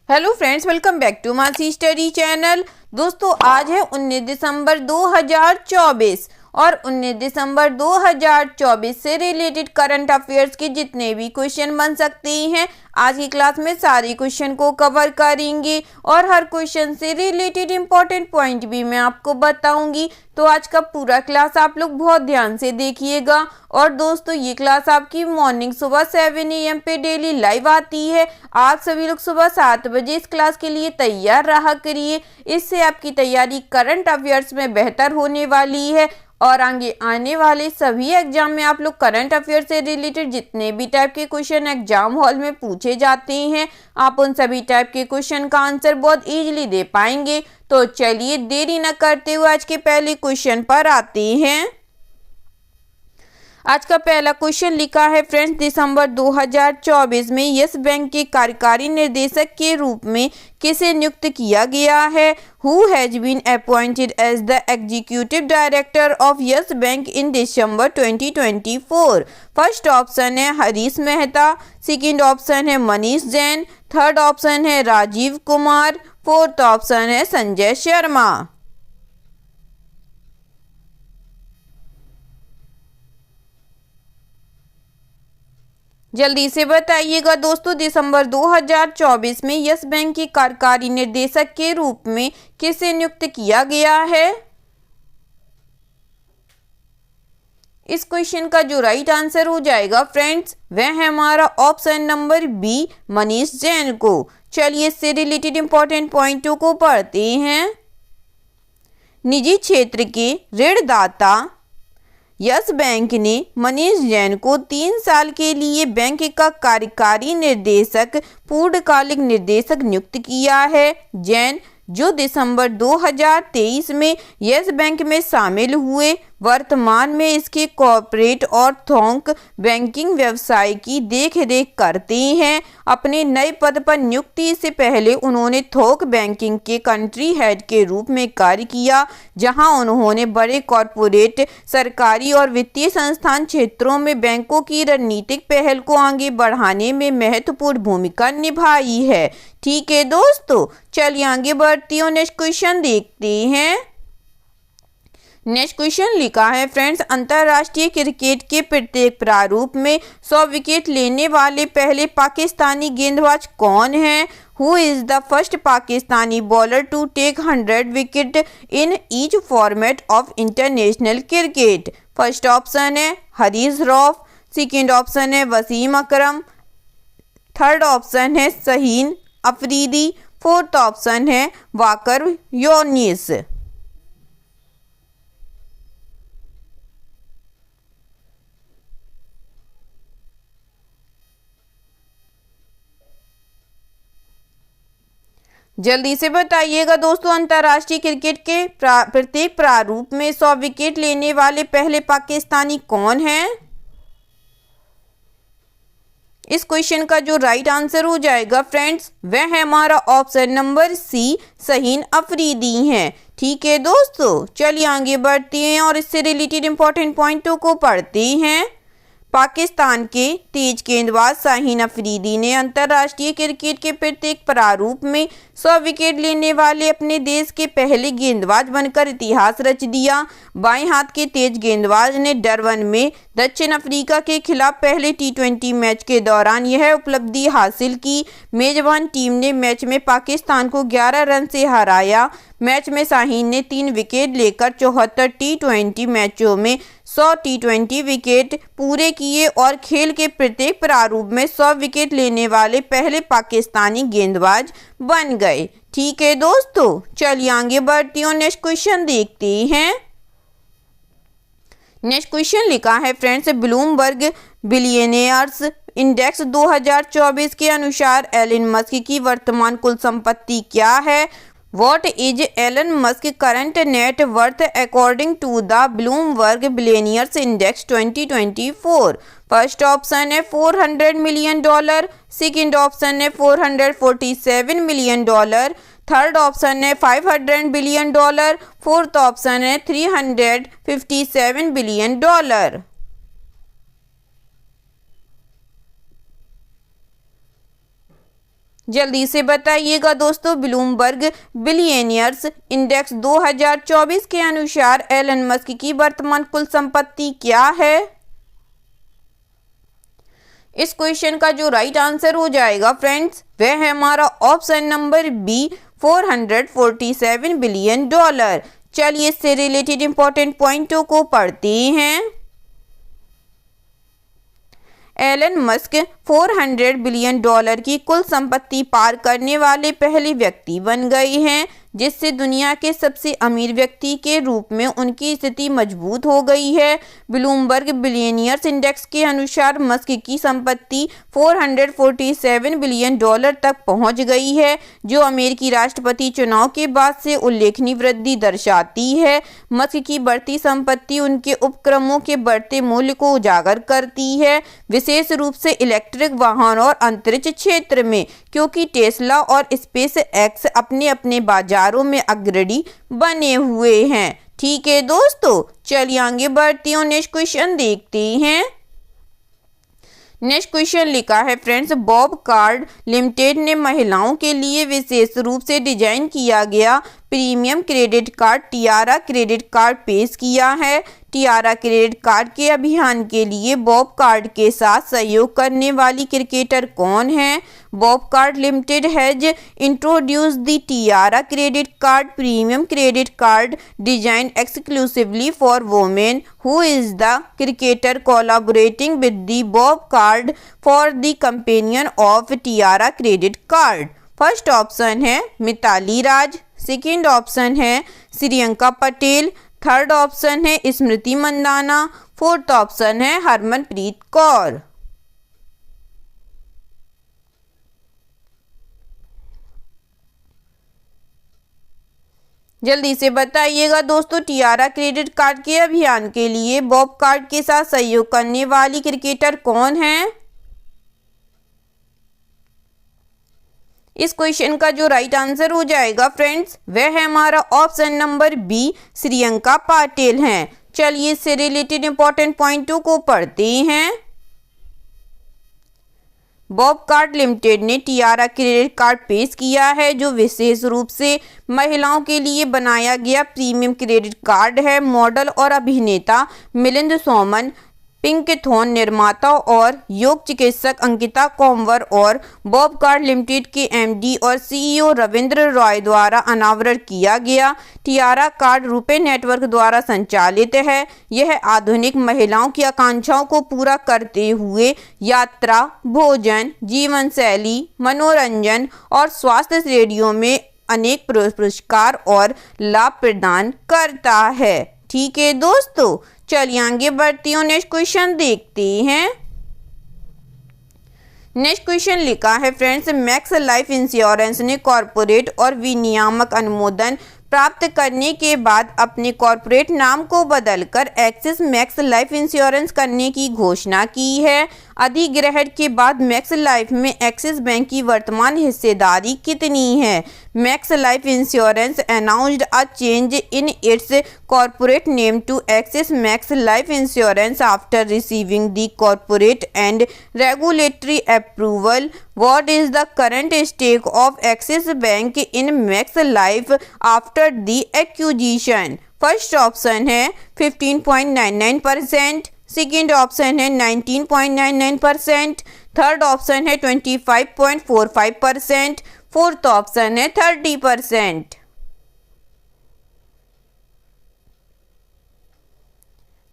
Hello friends, welcome back to Masi study channel. दोस्तों, आज है 19 दिसंबर 2024 और 19 दिसंबर 2024 से रिलेटेड करंट अफेयर्स के जितने भी क्वेश्चन बन सकते हैं आज की क्लास में सारे क्वेश्चन को कवर करेंगे और हर क्वेश्चन से रिलेटेड इंपॉर्टेंट पॉइंट भी मैं आपको बताऊंगी। तो आज का पूरा क्लास आप लोग बहुत ध्यान से देखिएगा। और दोस्तों, ये क्लास आपकी मॉर्निंग सुबह 7 AM पे डेली लाइव आती है। आप सभी लोग सुबह 7 बजे इस क्लास के लिए तैयार रहा करिए। इससे आपकी तैयारी करंट अफेयर्स में बेहतर होने वाली है और आगे आने वाले सभी एग्जाम में आप लोग करंट अफेयर से रिलेटेड जितने भी टाइप के क्वेश्चन एग्जाम हॉल में पूछे जाते हैं, आप उन सभी टाइप के क्वेश्चन का आंसर बहुत इजीली दे पाएंगे। तो चलिए देरी न करते हुए आज के पहले क्वेश्चन पर आते हैं। आज का पहला क्वेश्चन लिखा है फ्रेंड्स, दिसंबर 2024 में यस बैंक के कार्यकारी निर्देशक के रूप में किसे नियुक्त किया गया है? Who has been appointed as the executive director of Yes Bank in December 2024? First option है हरीश मेहता, सेकंड ऑप्शन है मनीष जैन, थर्ड ऑप्शन है राजीव कुमार, फोर्थ ऑप्शन है संजय शर्मा। जल्दी से बताइएगा दोस्तों, दिसंबर 2024 में यस बैंक के कार्यकारी निर्देशक के रूप में किसे नियुक्त किया गया है? इस क्वेश्चन का जो राइट आंसर हो जाएगा फ्रेंड्स, वह है हमारा option number B, Manish Jain को। चलिए इससे रिलेटेड इंपॉर्टेंट पॉइंटों को पढ़ते हैं। निजी क्षेत्र के ऋणदाता यस बैंक ने मनीष जैन को 3 साल के लिए बैंक का कार्यकारी निर्देशक पूर्णकालिक निर्देशक नियुक्त किया है। जैन, जो दिसंबर 2023 में यस बैंक में शामिल हुए, वर्तमान में इसके कॉर्पोरेट और थोक बैंकिंग व्यवसाय की देखरेख करते हैं। अपने नए पद पर नियुक्ति से पहले उन्होंने थोक बैंकिंग के कंट्री हेड के रूप में कार्य किया, जहां उन्होंने बड़े कॉर्पोरेट, सरकारी और वित्तीय संस्थान क्षेत्रों में बैंकों की रणनीतिक पहल को आगे बढ़ाने में महत्वपूर्ण भूमिका निभाई है। ठीक है दोस्तों, चलिए आगे बढ़ती हूँ, नेक्स्ट क्वेश्चन देखते हैं। नेक्स्ट क्वेश्चन लिखा है फ्रेंड्स, अंतर्राष्ट्रीय क्रिकेट के प्रत्येक प्रारूप में 100 विकेट लेने वाले पहले पाकिस्तानी गेंदबाज कौन हैं? Who is the first Pakistani bowler to take 100 wicket in each format of international cricket? First option है हरीश रऊफ, सेकेंड ऑप्शन है वसीम अकरम, थर्ड ऑप्शन है शाहीन अफरीदी, फोर्थ ऑप्शन है वाकर यूनिस। जल्दी से बताइएगा दोस्तों, अंतर्राष्ट्रीय क्रिकेट के प्रत्येक प्रारूप में 100 विकेट लेने वाले पहले पाकिस्तानी कौन हैं? इस क्वेश्चन का जो राइट आंसर हो जाएगा फ्रेंड्स, वह है हमारा option number C, Shaheen Afridi हैं। ठीक है दोस्तों, चलिए आगे बढ़ते हैं और इससे रिलेटेड इंपॉर्टेंट पॉइंटों को पढ़ते हैं। पाकिस्तान के तेज गेंदबाज शाहीन अफरीदी ने अंतर्राष्ट्रीय क्रिकेट के प्रत्येक प्रारूप में 100 विकेट लेने वाले अपने देश के पहले गेंदबाज बनकर इतिहास रच दिया। बाएं हाथ के तेज गेंदबाज ने डरबन में दक्षिण अफ्रीका के खिलाफ पहले T20 मैच के दौरान यह उपलब्धि हासिल की। मेजबान टीम ने मैच में पाकिस्तान को 11 रन से हराया। मैच में शाहीन ने 3 विकेट लेकर 74 T20 मैचों में 100 T20 विकेट पूरे किए और खेल के प्रत्येक प्रारूप में 100 विकेट लेने वाले पहले पाकिस्तानी गेंदबाज बन गए। ठीक है दोस्तों, चलिए आगे बढ़ती हूँ, नेक्स्ट क्वेश्चन देखते हैं। नेक्स्ट क्वेश्चन लिखा है फ्रेंड्स, ब्लूमबर्ग बिलियनियर्स इंडेक्स 2024 के अनुसार एलन मस्क की वर्तमान कुल संपत्ति क्या है? What is Elon Musk current net worth according to the Bloomberg Billionaires Index 2024? First option है $400 मिलियन, सेकंड ऑप्शन है $447 मिलियन, थर्ड ऑप्शन है $500 बिलियन, फोर्थ ऑप्शन है $357 बिलियन। जल्दी से बताइएगा दोस्तों, ब्लूमबर्ग बिलियनियर्स इंडेक्स 2024 के अनुसार एलन मस्क की वर्तमान कुल संपत्ति क्या है? इस क्वेश्चन का जो राइट आंसर हो जाएगा फ्रेंड्स, वह है हमारा ऑप्शन नंबर बी, $447 बिलियन। चलिए इससे रिलेटेड इंपॉर्टेंट पॉइंटों को पढ़ते हैं। एलन मस्क 400 बिलियन डॉलर की कुल संपत्ति पार करने वाले पहले व्यक्ति बन गए हैं, जिससे दुनिया के सबसे अमीर व्यक्ति के रूप में उनकी स्थिति मजबूत हो गई है। ब्लूमबर्ग बिलियनियर्स इंडेक्स के अनुसार मस्क की संपत्ति $447 बिलियन तक पहुंच गई है, जो अमेरिकी राष्ट्रपति चुनाव के बाद से उल्लेखनीय वृद्धि दर्शाती है। मस्क की बढ़ती संपत्ति उनके उपक्रमों के बढ़ते मूल्य को उजागर करती है, विशेष रूप से इलेक्ट्रिक वाहन और अंतरिक्ष क्षेत्र में, क्योंकि टेस्ला और स्पेस एक्स अपने अपने बाजारों में अग्रणी बने हुए हैं। ठीक है दोस्तों, चलिए आगे बढ़ती हूँ, नेक्स्ट क्वेश्चन देखते हैं। नेक्स्ट क्वेश्चन लिखा है फ्रेंड्स, बॉब कार्ड लिमिटेड ने महिलाओं के लिए विशेष रूप से डिजाइन किया गया premium credit card Tiara credit card पेश किया है। टियारा क्रेडिट कार्ड के अभियान के लिए बॉब कार्ड के साथ सहयोग करने वाली क्रिकेटर कौन है? Bob card limited has introduced the Tiara credit card premium credit card design exclusively for women who is the cricketer collaborating with the Bob card for the companion of Tiara credit card. First option है मिताली राज, second option है Shriyanka Patel, third option है स्मृति Mandanna, fourth option है हरमनप्रीत कौर। जल्दी से बताइएगा दोस्तों, Tiara credit card के अभियान के लिए बॉब कार्ड के साथ सहयोग करने वाली क्रिकेटर कौन है? इस क्वेश्चन का जो राइट आंसर हो जाएगा फ्रेंड्स, वह है हमारा option number B, Shreyanka Patil हैं। चलिए इससे रिलेटेड इंपॉर्टेंट पॉइंटों को पढ़ते हैं। बॉब कार्ड लिमिटेड ने टियारा क्रेडिट कार्ड पेश किया है, जो विशेष रूप से महिलाओं के लिए बनाया गया प्रीमियम क्रेडिट कार्ड है। मॉडल और अभिनेता मिलिंद सोमन, पिंकथॉन निर्माता और योग चिकित्सक अंकिता कोमवर और बॉब कार्ड लिमिटेड के एमडी और सीईओ रविंद्र रॉय द्वारा अनावरण किया गया। टियारा कार्ड रुपे नेटवर्क द्वारा संचालित है। यह आधुनिक महिलाओं की आकांक्षाओं को पूरा करते हुए यात्रा, भोजन, जीवन शैली, मनोरंजन और स्वास्थ्य श्रेणियों में अनेक पुरस्कार और लाभ प्रदान करता है। ठीक है दोस्तों, चलिए आगे बढ़ती हूँ, नेक्स्ट क्वेश्चन देखते हैं। नेक्स्ट क्वेश्चन लिखा है फ्रेंड्स, मैक्स लाइफ इंश्योरेंस ने कॉरपोरेट और विनियामक अनुमोदन प्राप्त करने के बाद अपने कॉरपोरेट नाम को बदलकर एक्सिस मैक्स लाइफ इंश्योरेंस करने की घोषणा की है। अधिग्रहण के बाद मैक्स लाइफ में एक्सिस बैंक की वर्तमान हिस्सेदारी कितनी है? Max Life insurance announced a change in its corporate name to Axis Max Life insurance after receiving the corporate and regulatory approval. What is the current stake of Axis Bank in Max Life after the acquisition? First option है 15.99%, second option है 19.99%, third option है 25.45%, fourth option है 30%।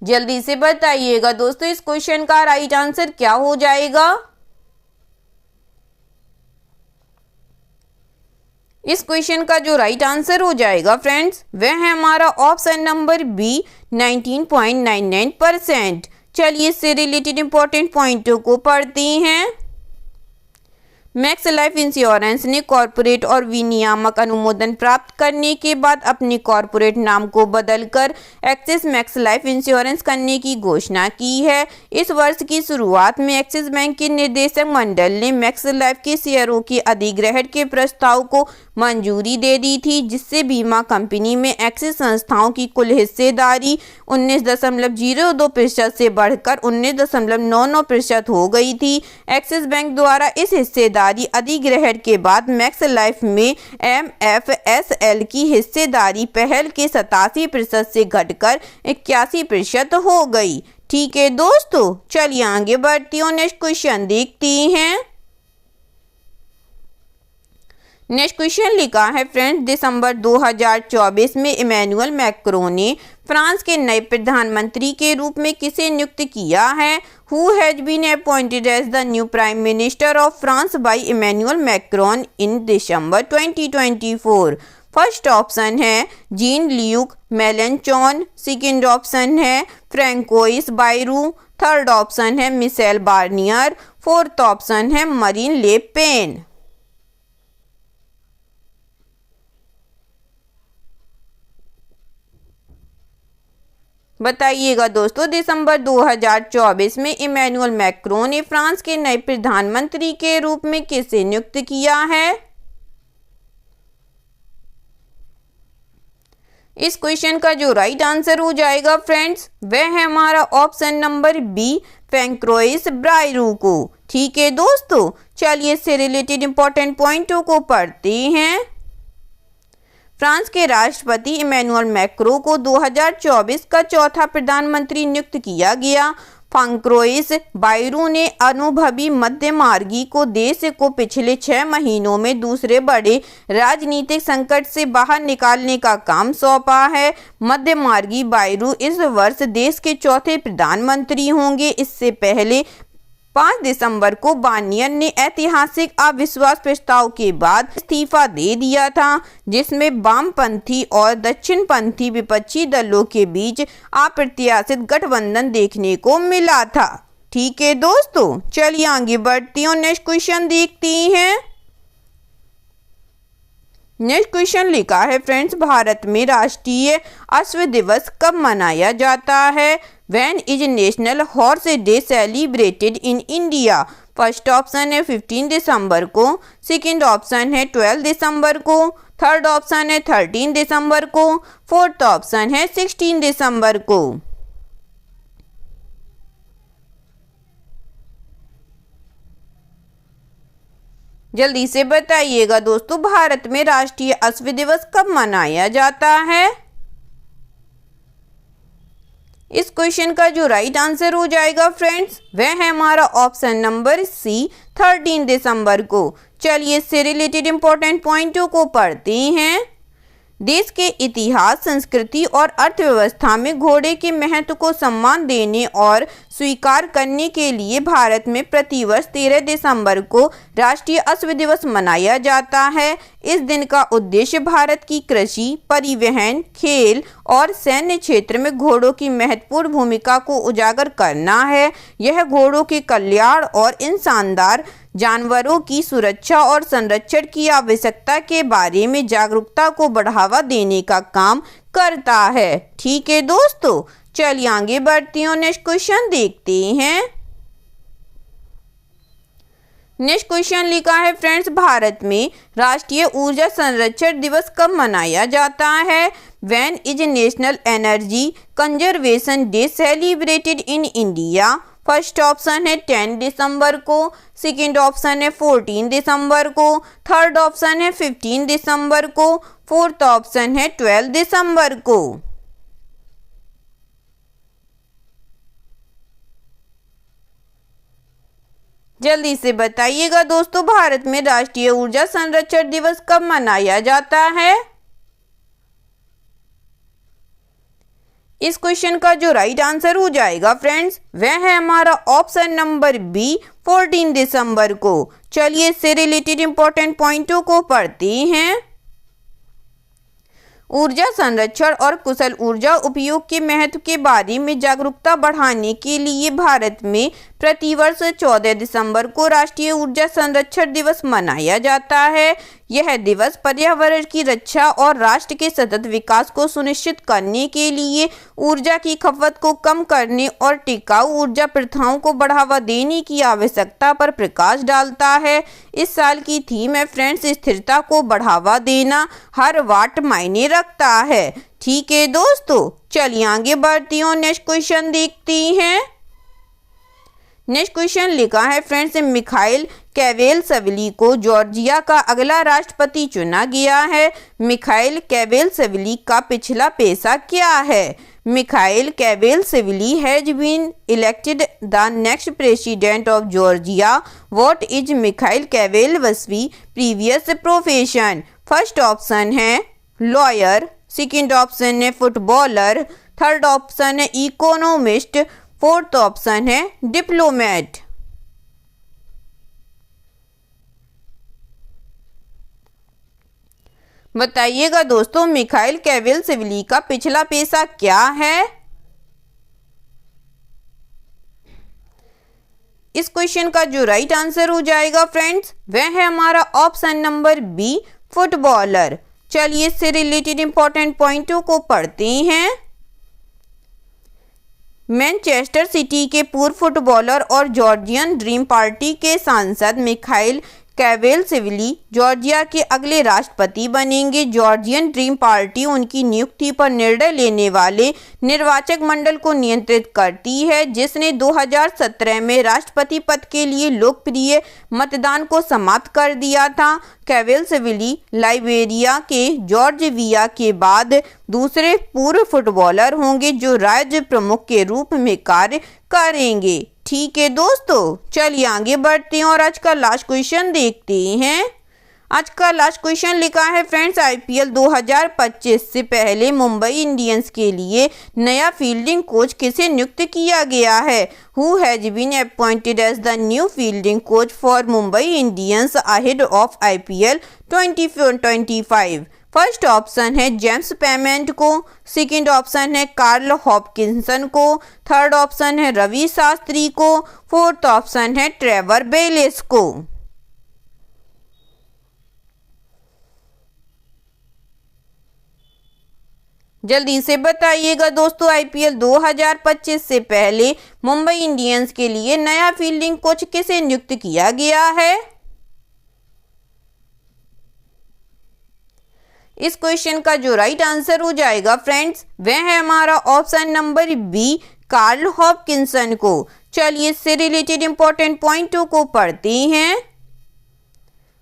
जल्दी से बताइएगा दोस्तों, इस question का राइट आंसर क्या हो जाएगा? इस क्वेश्चन का जो राइट आंसर हो जाएगा फ्रेंड्स, वह है हमारा ऑप्शन नंबर बी, 19.99%। चलिए इससे रिलेटेड इंपॉर्टेंट पॉइंटों को पढ़ते हैं। मैक्स लाइफ इंश्योरेंस ने कॉरपोरेट और विनियामक अनुमोदन प्राप्त करने के बाद अपने कॉरपोरेट नाम को बदलकर एक्सिस मैक्स लाइफ इंश्योरेंस करने की घोषणा की है। इस वर्ष की शुरुआत में एक्सिस बैंक के निदेशक मंडल ने मैक्स लाइफ के शेयरों के अधिग्रहण के प्रस्ताव को मंजूरी दे दी थी, जिससे बीमा कंपनी में एक्सिस संस्थाओं की कुल हिस्सेदारी 19.02% से बढ़कर 19.99% हो गई थी। एक्सिस बैंक द्वारा इस हिस्सेदारी हिस्सेदारी अधिग्रहण के बाद मैक्स लाइफ में MFSL की हिस्सेदारी पहल के 87% से घटकर 81% हो गई। ठीक है दोस्तों, चलिए आगे बढ़ती हूँ, नेक्स्ट क्वेश्चन देखती हैं। नेक्स्ट क्वेश्चन लिखा है फ्रेंड्स, दिसंबर 2024 में इमैनुअल मैक्रों ने फ्रांस के नए प्रधानमंत्री के रूप में किसे नियुक्त किया है? Who has been appointed as the new prime minister of France by Emmanuel Macron in December 2024? First option है Jean Luc Melenchon, second option है फ्रैंकोइस बायरू, थर्ड ऑप्शन है मिशेल बार्नियर, फोर्थ ऑप्शन है Marine Le Pen. बताइएगा दोस्तों, दिसंबर 2024 में Emmanuel Macron ने France के नए प्रधानमंत्री के रूप में किसे नियुक्त किया है? इस क्वेश्चन का जो राइट आंसर हो जाएगा फ्रेंड्स, वह है हमारा option number B, Francois Bayrou को। ठीक है दोस्तों, चलिए इससे रिलेटेड इंपॉर्टेंट पॉइंटों को पढ़ते हैं। फ्रांस के राष्ट्रपति इमैनुअल मैक्रों को 2024 का चौथा प्रधानमंत्री नियुक्त किया गया। फ्रैंकोइस बायरू ने अनुभवी मध्यमार्गी को देश को पिछले 6 महीनों में दूसरे बड़े राजनीतिक संकट से बाहर निकालने का काम सौंपा है। मध्यमार्गी बायरू इस वर्ष देश के चौथे प्रधानमंत्री होंगे। इससे पहले 5 दिसंबर को बार्नियर ने ऐतिहासिक अविश्वास प्रस्ताव के बाद इस्तीफा दे दिया था, जिसमें वामपंथी और दक्षिणपंथी विपक्षी दलों के बीच अप्रत्याशित गठबंधन देखने को मिला था। ठीक है दोस्तों, चलिए आगे बढ़ती हूँ, नेक्स्ट क्वेश्चन देखती हैं। नेक्स्ट क्वेश्चन लिखा है फ्रेंड्स, भारत में राष्ट्रीय अश्व दिवस कब मनाया जाता है? When is national horse day celebrated in India? First option है 15 दिसंबर को, सेकंड ऑप्शन है 12 दिसंबर को, थर्ड ऑप्शन है 13 दिसंबर को, फोर्थ ऑप्शन है 16 दिसंबर को। जल्दी से बताइएगा दोस्तों, भारत में राष्ट्रीय अश्व दिवस कब मनाया जाता है? इस क्वेश्चन का जो राइट आंसर हो जाएगा फ्रेंड्स, वह है हमारा ऑप्शन नंबर सी, 13 दिसंबर को। चलिए इससे रिलेटेड इंपॉर्टेंट पॉइंटों को पढ़ते हैं। देश के इतिहास, संस्कृति और अर्थव्यवस्था में घोड़े के महत्व को सम्मान देने और स्वीकार करने के लिए भारत में प्रतिवर्ष 13 दिसंबर को राष्ट्रीय अश्व दिवस मनाया जाता है। इस दिन का उद्देश्य भारत की कृषि, परिवहन, खेल और सैन्य क्षेत्र में घोड़ों की महत्वपूर्ण भूमिका को उजागर करना है। यह घोड़ों के कल्याण और इन शानदार जानवरों की सुरक्षा और संरक्षण की आवश्यकता के बारे में जागरूकता को बढ़ावा देने का काम करता है। ठीक है दोस्तों, चलिए आगे बढ़ती हूँ, नेक्स्ट क्वेश्चन देखते हैं। नेक्स्ट क्वेश्चन लिखा है फ्रेंड्स, भारत में राष्ट्रीय ऊर्जा संरक्षण दिवस कब मनाया जाता है? When is national energy conservation day celebrated in India? First option है 10 दिसंबर को, सेकंड ऑप्शन है 14 दिसंबर को, थर्ड ऑप्शन है 15 दिसंबर को, फोर्थ ऑप्शन है 12 दिसंबर को। जल्दी से बताइएगा दोस्तों, भारत में राष्ट्रीय ऊर्जा संरक्षण दिवस कब मनाया जाता है? इस क्वेश्चन का जो राइट आंसर हो जाएगा फ्रेंड्स, वह है हमारा ऑप्शन नंबर बी, 14 दिसंबर को। चलिए इससे रिलेटेड इंपॉर्टेंट पॉइंटों को पढ़ते हैं। ऊर्जा संरक्षण और कुशल ऊर्जा उपयोग के महत्व के बारे में जागरूकता बढ़ाने के लिए भारत में प्रतिवर्ष 14 दिसंबर को राष्ट्रीय ऊर्जा संरक्षण दिवस मनाया जाता है। यह दिवस पर्यावरण की रक्षा और राष्ट्र के सतत विकास को सुनिश्चित करने के लिए ऊर्जा की खपत को कम करने और टिकाऊ ऊर्जा प्रथाओं को बढ़ावा देने की आवश्यकता पर प्रकाश डालता है। इस साल की थीम है फ्रेंड्स, स्थिरता को बढ़ावा देना, हर वाट मायने रखता है। ठीक है दोस्तों, चलिए आगे बढ़ती हूँ, नेक्स्ट क्वेश्चन देखती हैं। नेक्स्ट क्वेश्चन लिखा है फ्रेंड्स, मिखाइल क्वेलशविली को जॉर्जिया का अगला राष्ट्रपति चुना गया है। मिखाइल क्वेलशविली का पिछला पेशा क्या है? Mikheil Kavelashvili has been elected the next president of Georgia. What is Mikheil Kavelashvili previous profession? First option है लॉयर, सेकंड ऑप्शन है फुटबॉलर, थर्ड ऑप्शन है इकोनॉमिस्ट, फोर्थ ऑप्शन है डिप्लोमेट। बताइएगा दोस्तों, मिखाइल क्वेलशविली का पिछला पेशा क्या है? इस क्वेश्चन का जो राइट आंसर हो जाएगा फ्रेंड्स, वह है हमारा ऑप्शन नंबर बी, फुटबॉलर। चलिए इससे रिलेटेड इंपॉर्टेंट पॉइंटों को पढ़ते हैं। मैनचेस्टर सिटी के पूर्व फुटबॉलर और जॉर्जियन ड्रीम पार्टी के सांसद मिखाइल क्वेलशविली जॉर्जिया के अगले राष्ट्रपति बनेंगे। जॉर्जियन ड्रीम पार्टी उनकी नियुक्ति पर निर्णय लेने वाले निर्वाचक मंडल को नियंत्रित करती है, जिसने 2017 में राष्ट्रपति पद के लिए लोकप्रिय मतदान को समाप्त कर दिया था। क्वेलशविली लाइबेरिया के जॉर्ज विया के बाद दूसरे पूर्व फुटबॉलर होंगे जो राज्य प्रमुख के रूप में कार्य करेंगे। ठीक है दोस्तों, चलिए आगे बढ़ते हैं और आज का लास्ट क्वेश्चन देखते हैं। आज का लास्ट क्वेश्चन लिखा है फ्रेंड्स, आईपीएल 2025 से पहले मुंबई इंडियंस के लिए नया फील्डिंग कोच किसे नियुक्त किया गया है? Who has been appointed as the new fielding coach for Mumbai Indians ahead of IPL 2025? First option है जेम्स पेमेंट को, सेकंड ऑप्शन है कार्ल हॉपकिंसन को, थर्ड ऑप्शन है रवि शास्त्री को, फोर्थ ऑप्शन है ट्रेवर बेलिस को। जल्दी से बताइएगा दोस्तों, आईपीएल 2025 से पहले मुंबई इंडियंस के लिए नया फील्डिंग कोच किसे नियुक्त किया गया है? इस क्वेश्चन का जो राइट आंसर हो जाएगा फ्रेंड्स, वह है हमारा option number B, Carl Hopkinson को। चलिए इससे रिलेटेड इंपॉर्टेंट पॉइंटों को पढ़ते हैं।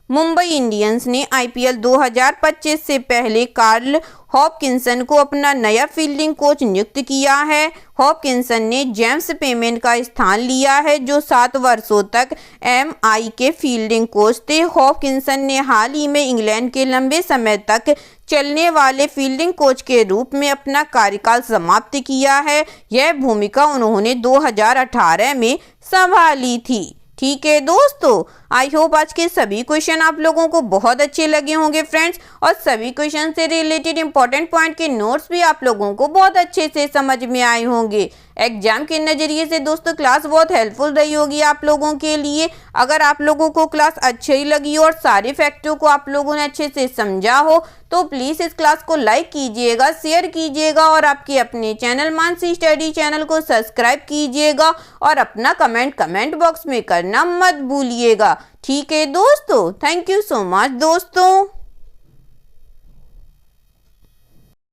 मुंबई इंडियंस ने आईपीएल 2025 से पहले कार्ल हॉपकिंसन को अपना नया फील्डिंग कोच नियुक्त किया है। हॉपकिंसन ने जेम्स पेमेंट का स्थान लिया है, जो 7 वर्षों तक एमआई के फील्डिंग कोच थे। हॉपकिंसन ने हाल ही में इंग्लैंड के लंबे समय तक चलने वाले फील्डिंग कोच के रूप में अपना कार्यकाल समाप्त किया है। यह भूमिका उन्होंने 2018 में संभाली थी। ठीक है दोस्तों, आई होप आज के सभी क्वेश्चन आप लोगों को बहुत अच्छे लगे होंगे फ्रेंड्स, और सभी क्वेश्चन से रिलेटेड इंपॉर्टेंट पॉइंट के नोट्स भी आप लोगों को बहुत अच्छे से समझ में आए होंगे। एग्जाम के नज़रिए से दोस्तों क्लास बहुत हेल्पफुल रही होगी आप लोगों के लिए। अगर आप लोगों को क्लास अच्छी लगी और सारे फैक्टों को आप लोगों ने अच्छे से समझा हो तो प्लीज़ इस क्लास को लाइक कीजिएगा, शेयर कीजिएगा और आपके अपने चैनल मानसी स्टडी चैनल को सब्सक्राइब कीजिएगा और अपना कमेंट बॉक्स में करना मत भूलिएगा। ठीक है दोस्तों, थैंक यू सो मच दोस्तों।